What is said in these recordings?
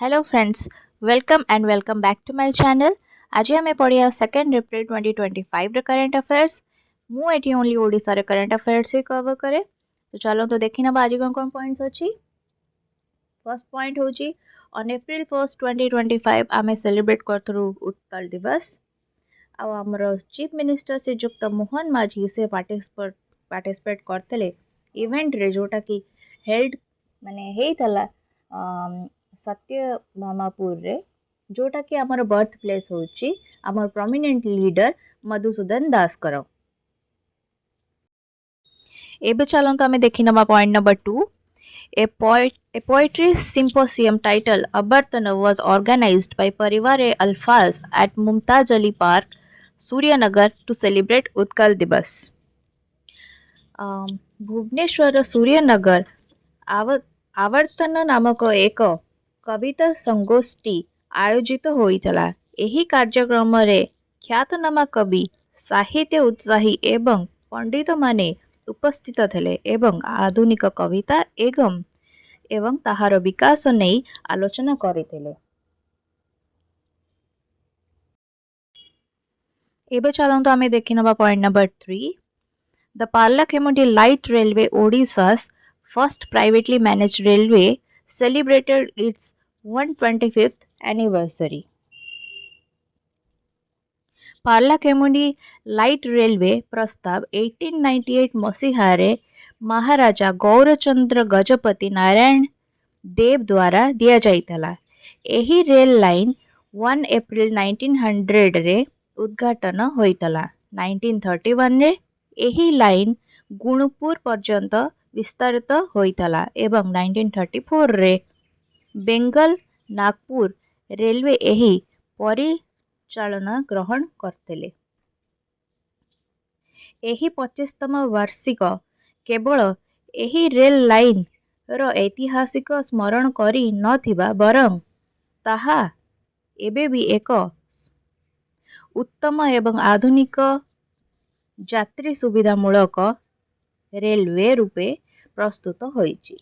Hello friends, welcome back to my channel. आज आमे पढ़िया 2 एप्रिल 2025 रे करंट अफेयर्स। मु एठी ओनली ओडिसा रे करंट अफेयर्स ही कवर करे। तो चलो तो देखि नबा आज कोन पॉइंट्स अछि। फर्स्ट पॉइंट होची ऑन एप्रिल 1 2025 आमे सेलिब्रेट करथरु उत्कल दिवस। आ हमर चीफ मिनिस्टर से जुक्त मोहन माझी से पार्टिसिपेट करथले इवेंट रे जोटा की हेल्ड माने हेइतला सत्य मामापुर रे जोटा कि आमर बर्थ प्लेस होची आमर प्रोमिनेंट लीडर मधुसूदन दास करो। एबे चलंत आमे देखि नबा point number 2। A poetry symposium titled Abartana was organized by Parivar Alfaz at Mumtaz Ali Park, Suryanagar to celebrate Utkal Divas. Bhubaneswar Suryanagar आवर्तन नामक एक कविता संगोष्ठी आयोजित होइतला। एही कार्यक्रम रे ख्यातनामा कवि साहित्य उत्साही एवं पंडित माने उपस्थित थे एवं आधुनिक कविता एवं ताहार विकास नहीं आलोचना करथिले। एबे चलंतु आमे देखि नबा point number 3। The Paralakhemundi light railway Odisha's first privately managed railway celebrated its 125th anniversary. Paralakhemundi light railway प्रस्ताव 1898 मसीहारे महाराजा गौरचंद्र गजपति नारायण देव द्वारा दिया जाइतला। एही रेल लाइन 1 एप्रिल 1900 रे उद्घाटन होइतला। 1931 रे एही लाइन गुणपुर पर्यंत विस्तारित होइतला एवं 1934 रे बेंगल नागपुर रेलवे एही परिचालना ग्रहण करथिले। एही 25तम वार्षिक केवल एही रेल लाइन रो ऐतिहासिक स्मरण करी नथिबा बरं ताहा एबे भी एक उत्तम एवं आधुनिक यात्री सुविधामूलक रेलवे रूपे प्रस्तुत होइछि।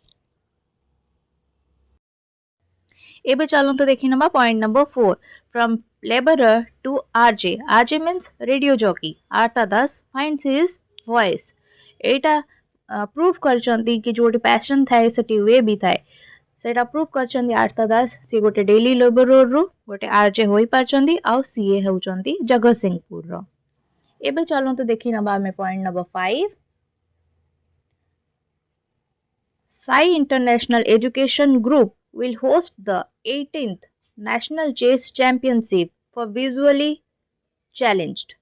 एबे चलंतु देखि नबा point number 4। From laborer to RJ. RJ means radio jockey. Arta Das finds his voice. एटा प्रूव करचंती कि जोटी पैशन थाए सेटी वे भी थाए सेटा प्रूव करचंती आर्ता दास सी गोटे डेली लेबरर रु गोटे आरजे होई पारचंती आउ सीए होचंती जगत सिंहपुर रो। एबे चलंतु देखि नबा में point number 5। Sai International Education Group will host the 18th National Chess Championship for Visually Challenged.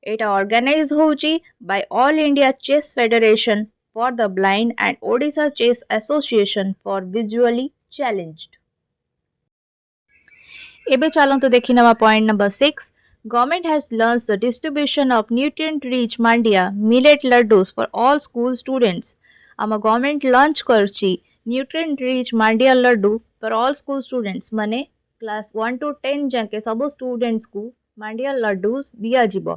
It organized होची by All India Chess Federation for the Blind and Odisha Chess Association for Visually Challenged. एबे चलंतु देखि नबा point number 6. Government has launched the distribution of nutrient-rich mandia millet laddus for all school students. आम government launch करची nutrient rich mandia laddu for all school students माने class 1 to 10 जाके सब students को मांडिया लड्डूस दिया जिवो।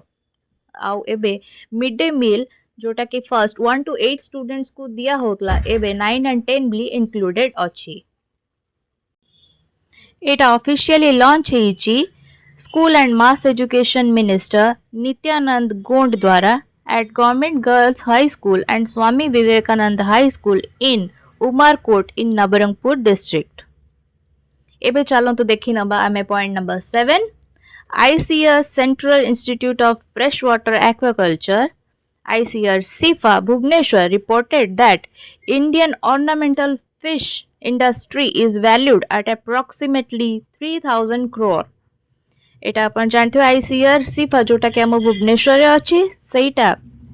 आउ एबे मिड डे मील जोटा कि फर्स्ट 1 to 8 स्टूडेंट्स को दिया होतला एबे 9 and 10 भी इंक्लूडेड अछि। एटा ऑफिशियली लॉन्च हेची school and mass education minister Nityanand Gond द्वारा at Government Girls High School and Swami Vivekananda High School in Umarkot in Nabarangpur district. एबे चलो तो देखी नबा आमे point number 7. ICAR Central Institute of Freshwater Aquaculture ICAR SIFA Bhubaneswar reported that Indian ornamental fish industry is valued at approximately 3000 crore. एटा अपन जानते हो ICR सिफा जोटा कि हम भुवनेश्वर रे अछि सेटा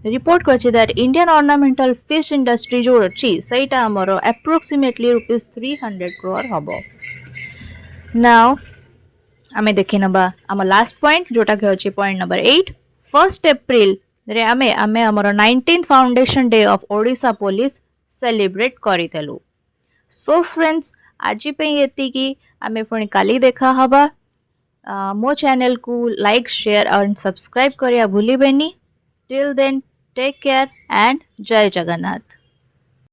रिपोर्ट करछि that Indian ornamental fish industry जो अछि सेटा हमरो अप्रोक्सीमेटली ₹300 crore हबो। नाउ हमें देखि नबा हम लास्ट पॉइंट जोटा कि अछि पॉइंट नंबर 8. 1 एप्रिल रे हमें हमरो 19th foundation day of Odisha police celebrate करितलु। सो फ्रेंड्स आज पे एति कि हमें पुणी काली देखा हबा। मो चैनल को लाइक शेयर और सब्सक्राइब करिया भूलिबेनी। Till then take care and Jai Jagannath.